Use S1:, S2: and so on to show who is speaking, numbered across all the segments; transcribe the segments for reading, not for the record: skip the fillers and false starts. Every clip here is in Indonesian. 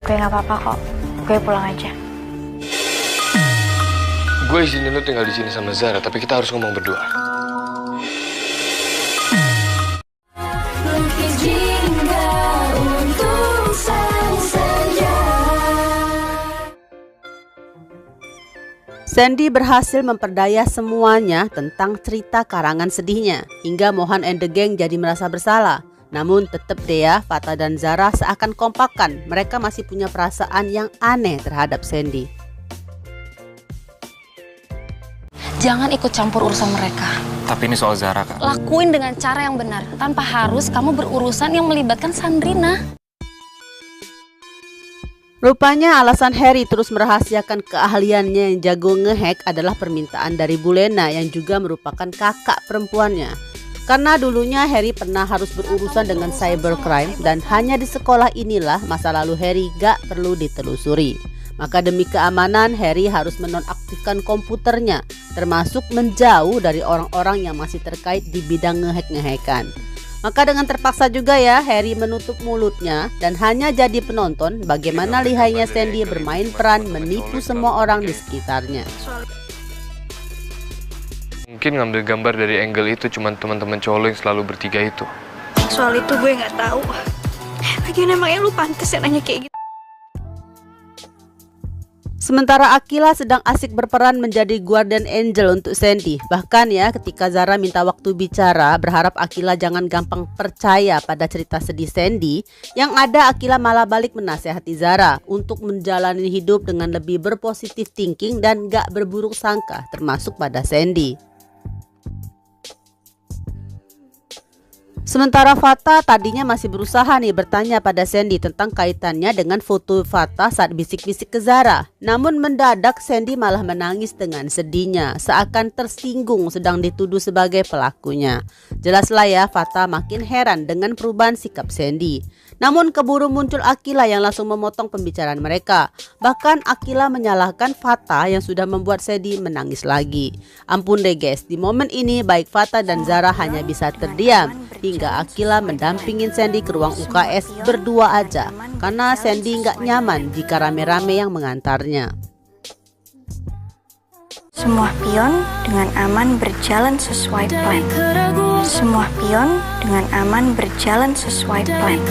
S1: Gue nggak apa-apa kok. Gue pulang aja.
S2: Gue izinin lu tinggal di sini sama Zara, tapi kita harus ngomong berdua.
S3: Sandy berhasil memperdaya semuanya tentang cerita karangan sedihnya, hingga Mohan and the Gang jadi merasa bersalah. Namun tetap deh ya, Fatah dan Zara seakan kompakan, mereka masih punya perasaan yang aneh terhadap Sandy.
S4: Jangan ikut campur urusan mereka.
S5: Tapi ini soal Zara, Kak.
S4: Lakuin dengan cara yang benar, tanpa harus kamu berurusan yang melibatkan Sandrina.
S3: Rupanya alasan Harry terus merahasiakan keahliannya yang jago ngehack adalah permintaan dari Bulena yang juga merupakan kakak perempuannya. Karena dulunya Harry pernah harus berurusan dengan cybercrime dan hanya di sekolah inilah masa lalu Harry gak perlu ditelusuri. Maka demi keamanan Harry harus menonaktifkan komputernya, termasuk menjauh dari orang-orang yang masih terkait di bidang ngehack-ngehackan. Maka dengan terpaksa juga ya Harry menutup mulutnya dan hanya jadi penonton bagaimana lihainya Sandy bermain peran menipu semua orang di sekitarnya.
S2: Mungkin ngambil gambar dari angle itu cuman teman-teman cowok yang selalu bertiga itu.
S1: Soal itu gue nggak tahu. Lagian emangnya lu pantas ya nanya kayak gitu?
S3: Sementara Akila sedang asik berperan menjadi guardian angel untuk Sandy. Bahkan ya ketika Zara minta waktu bicara berharap Akila jangan gampang percaya pada cerita sedih Sandy, yang ada Akila malah balik menasehati Zara untuk menjalani hidup dengan lebih berpositif thinking dan gak berburuk sangka termasuk pada Sandy. Sementara Fatah tadinya masih berusaha nih bertanya pada Sandy tentang kaitannya dengan foto Fatah saat bisik-bisik ke Zara. Namun mendadak Sandy malah menangis dengan sedihnya, seakan tersinggung sedang dituduh sebagai pelakunya. Jelaslah ya Fatah makin heran dengan perubahan sikap Sandy. Namun keburu muncul Akila yang langsung memotong pembicaraan mereka. Bahkan Akila menyalahkan Fatah yang sudah membuat Sandy menangis lagi. Ampun deh guys, di momen ini baik Fatah dan Zara hanya bisa terdiam. Hingga Akila mendampingin Sandy ke ruang UKS berdua aja. Karena Sandy nggak nyaman jika rame-rame yang mengantarnya.
S1: Semua pion dengan aman berjalan sesuai plan. Semua pion dengan aman berjalan sesuai plan.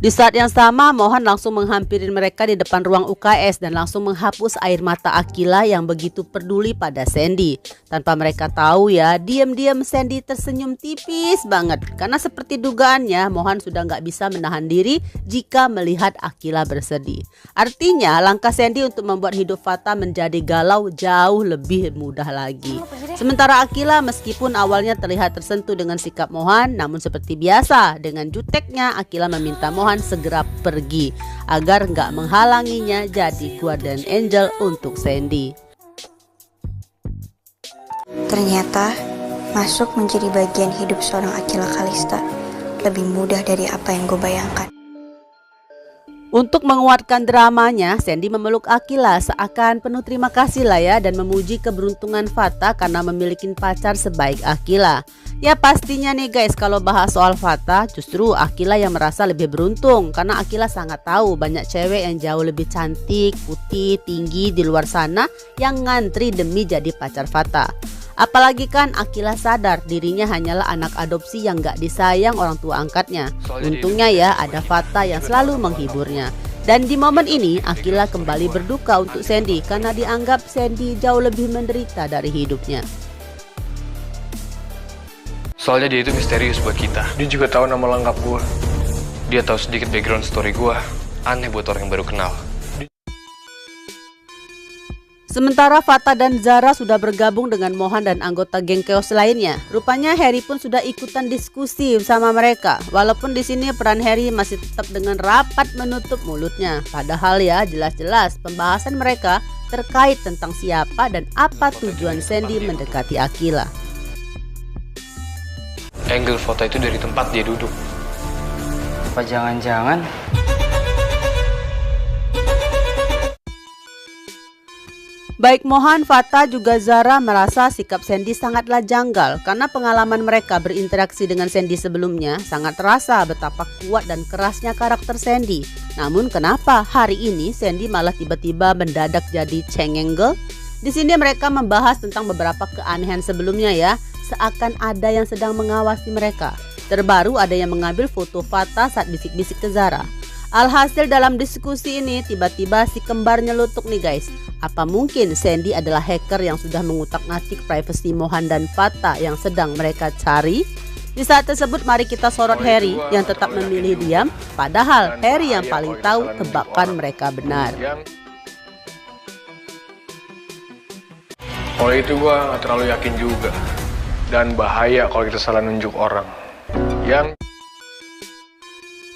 S3: Di saat yang sama, Mohan langsung menghampiri mereka di depan ruang UKS dan langsung menghapus air mata Akila yang begitu peduli pada Sandy. Tanpa mereka tahu ya, diam-diam Sandy tersenyum tipis banget. Karena seperti dugaannya, Mohan sudah nggak bisa menahan diri jika melihat Akila bersedih. Artinya, langkah Sandy untuk membuat hidup Fatah menjadi galau jauh lebih mudah lagi. Sementara Akila meskipun awalnya terlihat tersentuh dengan sikap Mohan, namun seperti biasa, dengan juteknya Akila meminta Mohan segera pergi agar nggak menghalanginya jadi guardian angel untuk Sandy.
S1: Ternyata masuk menjadi bagian hidup seorang Akila Kalista lebih mudah dari apa yang gue bayangkan.
S3: Untuk menguatkan dramanya, Sandy memeluk Akila seakan penuh terima kasih lah ya dan memuji keberuntungan Fatah karena memiliki pacar sebaik Akila. Ya pastinya nih guys, kalau bahas soal Fatah justru Akila yang merasa lebih beruntung karena Akila sangat tahu banyak cewek yang jauh lebih cantik, putih, tinggi di luar sana yang ngantri demi jadi pacar Fatah. Apalagi kan Akila sadar dirinya hanyalah anak adopsi yang gak disayang orang tua angkatnya. Untungnya ya ada Fatah yang selalu menghiburnya. Dan di momen ini Akila kembali berduka untuk Sandy karena dianggap Sandy jauh lebih menderita dari hidupnya.
S2: Soalnya dia itu misterius buat kita. Dia juga tahu nama lengkap gue. Dia tahu sedikit background story gue. Aneh buat orang yang baru kenal.
S3: Sementara Fatah dan Zara sudah bergabung dengan Mohan dan anggota geng Chaos lainnya. Rupanya Harry pun sudah ikutan diskusi sama mereka. Walaupun di sini peran Harry masih tetap dengan rapat menutup mulutnya. Padahal ya jelas-jelas pembahasan mereka terkait tentang siapa dan apa tujuan Sandy mendekati Akila.
S2: Angle foto itu dari tempat dia duduk.
S5: Apa jangan-jangan
S3: Baik Mohan, Fata juga Zara merasa sikap Sandy sangatlah janggal karena pengalaman mereka berinteraksi dengan Sandy sebelumnya sangat terasa betapa kuat dan kerasnya karakter Sandy. Namun kenapa hari ini Sandy malah tiba-tiba mendadak jadi cengeng? Di sini mereka membahas tentang beberapa keanehan sebelumnya ya, seakan ada yang sedang mengawasi mereka. Terbaru ada yang mengambil foto Fata saat bisik-bisik ke Zara. Alhasil dalam diskusi ini tiba-tiba si kembar nyelutuk nih guys. Apa mungkin Sandy adalah hacker yang sudah mengutak-ngatik privasi Mohan dan Fata yang sedang mereka cari? Di saat tersebut mari kita sorot Harry yang tetap memilih diam, padahal Harry yang paling tahu tebakan mereka benar.
S2: Kalau itu gue gak terlalu yakin juga. Dan bahaya kalau kita salah nunjuk orang.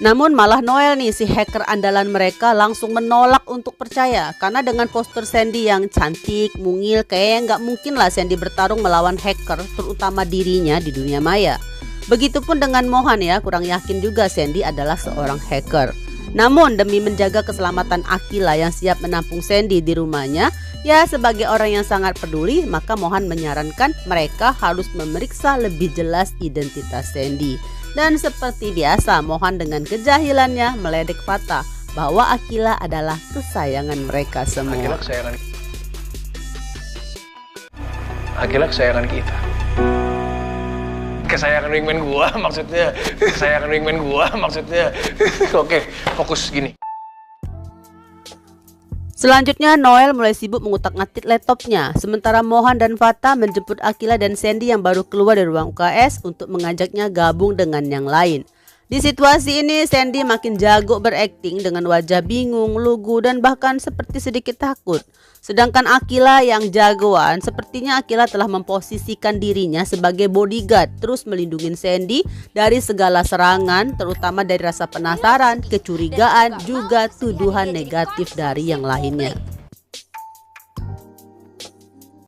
S3: Namun malah Noel nih, si hacker andalan mereka langsung menolak untuk percaya. Karena dengan postur Sandy yang cantik, mungil, kayaknya nggak mungkin lah Sandy bertarung melawan hacker, terutama dirinya di dunia maya. Begitupun dengan Mohan ya, kurang yakin juga Sandy adalah seorang hacker. Namun demi menjaga keselamatan Akila yang siap menampung Sandy di rumahnya, ya sebagai orang yang sangat peduli, maka Mohan menyarankan mereka harus memeriksa lebih jelas identitas Sandy. Dan seperti biasa, Mohan dengan kejahilannya meledek Fata bahwa Akila adalah kesayangan mereka semua.
S2: Akila kesayangan kita. Kesayangan wingman gua maksudnya. Kesayangan wingman gua maksudnya. Oke, fokus gini.
S3: Selanjutnya Noel mulai sibuk mengutak-ngatik laptopnya, sementara Mohan dan Fata menjemput Akila dan Sandy yang baru keluar dari ruang UKS untuk mengajaknya gabung dengan yang lain. Di situasi ini Sandy makin jago berakting dengan wajah bingung, lugu dan bahkan seperti sedikit takut. Sedangkan Akila yang jagoan, sepertinya Akila telah memposisikan dirinya sebagai bodyguard, terus melindungi Sandy dari segala serangan, terutama dari rasa penasaran, kecurigaan, juga tuduhan negatif dari yang lainnya.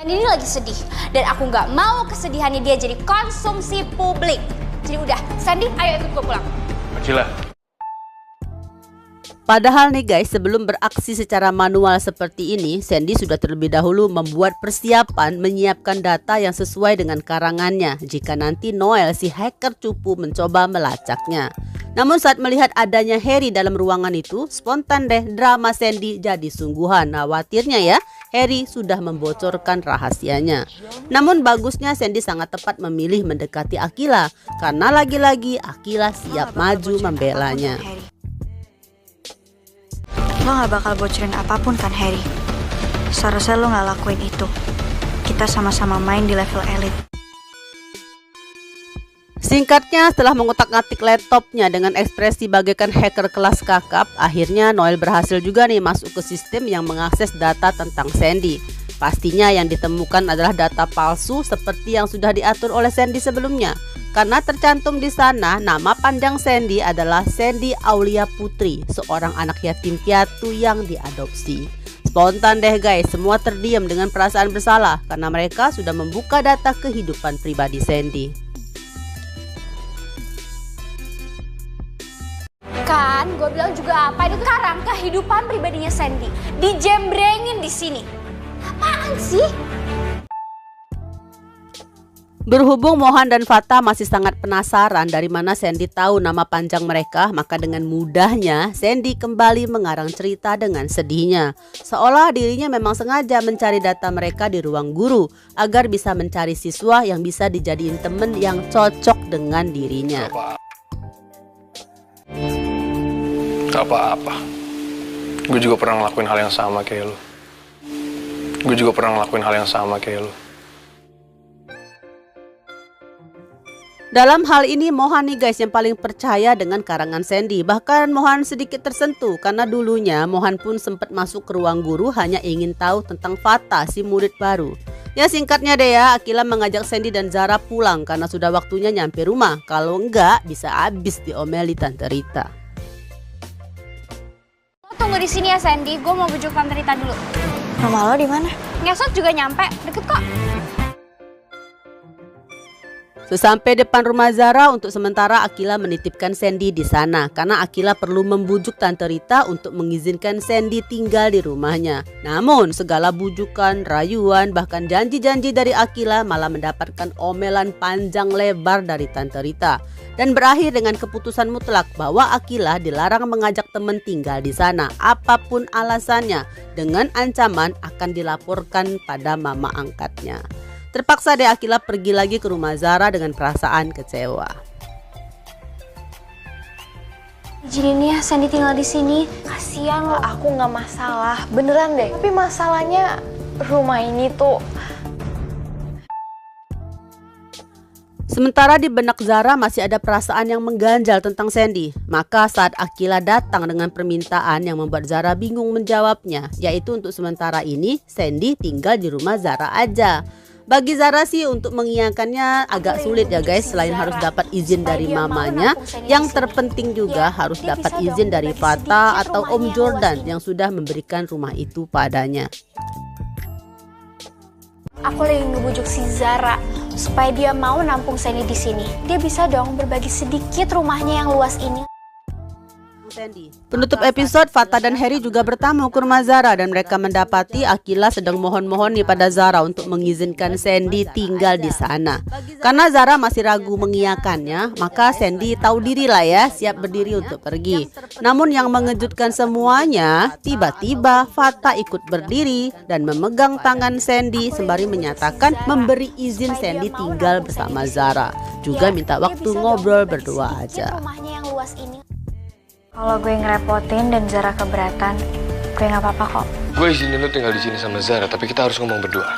S6: Sandy ini lagi sedih, dan aku nggak mau kesedihannya dia jadi konsumsi publik. Jadi udah, Sandy, ayo ikut gue pulang.
S2: Akila.
S3: Padahal nih guys, sebelum beraksi secara manual seperti ini, Sandy sudah terlebih dahulu membuat persiapan menyiapkan data yang sesuai dengan karangannya jika nanti Noel si hacker cupu mencoba melacaknya. Namun saat melihat adanya Harry dalam ruangan itu, spontan deh drama Sandy jadi sungguhan. Khawatirnya ya, Harry sudah membocorkan rahasianya. Namun bagusnya Sandy sangat tepat memilih mendekati Akila, karena lagi-lagi Akila siap maju membelanya.
S1: Lo gak bakal bocorin apapun kan Harry? Seharusnya lo gak lakuin itu. Kita sama-sama main di level elit.
S3: Singkatnya, setelah mengutak-ngatik laptopnya dengan ekspresi bagaikan hacker kelas kakap, akhirnya Noel berhasil juga nih masuk ke sistem yang mengakses data tentang Sandy. Pastinya yang ditemukan adalah data palsu seperti yang sudah diatur oleh Sandy sebelumnya. Karena tercantum di sana nama panjang Sandy adalah Sandy Aulia Putri, seorang anak yatim piatu yang diadopsi. Spontan deh guys, semua terdiam dengan perasaan bersalah karena mereka sudah membuka data kehidupan pribadi Sandy.
S6: Kan, gue bilang juga apa, itu sekarang kehidupan pribadinya Sandy dijembrengin di sini. Apaan sih?
S3: Berhubung Mohan dan Fata masih sangat penasaran dari mana Sandy tahu nama panjang mereka, maka dengan mudahnya Sandy kembali mengarang cerita dengan sedihnya. Seolah dirinya memang sengaja mencari data mereka di ruang guru agar bisa mencari siswa yang bisa dijadiin temen yang cocok dengan dirinya.
S2: Apa-apa. Gue juga pernah ngelakuin hal yang sama kayak lu.
S3: Dalam hal ini Mohan nih guys yang paling percaya dengan karangan Sandy. Bahkan Mohan sedikit tersentuh karena dulunya Mohan pun sempat masuk ke ruang guru hanya ingin tahu tentang Fata, si murid baru. Ya singkatnya deh ya, Akila mengajak Sandy dan Zara pulang karena sudah waktunya nyampe rumah. Kalau enggak bisa habis diomeli Tante Rita.
S6: Lo tunggu di sini ya Sandy, gue mau bujuk Tante Rita dulu.
S1: Rumah lo di mana?
S6: Ngesot juga nyampe, deket kok.
S3: Sesampai depan rumah Zara, untuk sementara Akila menitipkan Sandy di sana karena Akila perlu membujuk Tante Rita untuk mengizinkan Sandy tinggal di rumahnya. Namun segala bujukan, rayuan, bahkan janji-janji dari Akila malah mendapatkan omelan panjang lebar dari Tante Rita dan berakhir dengan keputusan mutlak bahwa Akila dilarang mengajak teman tinggal di sana apapun alasannya, dengan ancaman akan dilaporkan pada mama angkatnya. Terpaksa deh Akila pergi lagi ke rumah Zara dengan perasaan kecewa.
S6: Izinin ya Sandy tinggal di sini.
S7: Kasian loh, aku nggak masalah, beneran deh. Tapi masalahnya rumah ini tuh.
S3: Sementara di benak Zara masih ada perasaan yang mengganjal tentang Sandy. Maka saat Akila datang dengan permintaan yang membuat Zara bingung menjawabnya, yaitu untuk sementara ini Sandy tinggal di rumah Zara aja. Bagi Zara sih untuk mengiyakannya agak sulit ya guys, selain harus dapat izin dari mamanya, yang terpenting juga harus dapat izin dari Fata atau Om Jordan yang sudah memberikan rumah itu padanya.
S6: Aku lagi ngebujuk si Zara supaya dia mau nampung Sandy di sini. Dia bisa dong berbagi sedikit rumahnya yang luas ini.
S3: Penutup episode, Fata dan Harry juga bertamu ke rumah Zara dan mereka mendapati Akila sedang mohon-mohon nih pada Zara untuk mengizinkan Sandy tinggal di sana. Karena Zara masih ragu mengiyakannya, maka Sandy tahu diri lah ya, siap berdiri untuk pergi. Namun yang mengejutkan semuanya, tiba-tiba Fata ikut berdiri dan memegang tangan Sandy sembari menyatakan memberi izin Sandy tinggal bersama Zara. Juga minta waktu ngobrol berdua aja.
S7: Kalau gue ngerepotin dan Zara keberatan, gue nggak apa-apa kok.
S2: Gue izinin lu tinggal di sini sama Zara, tapi kita harus ngomong berdua.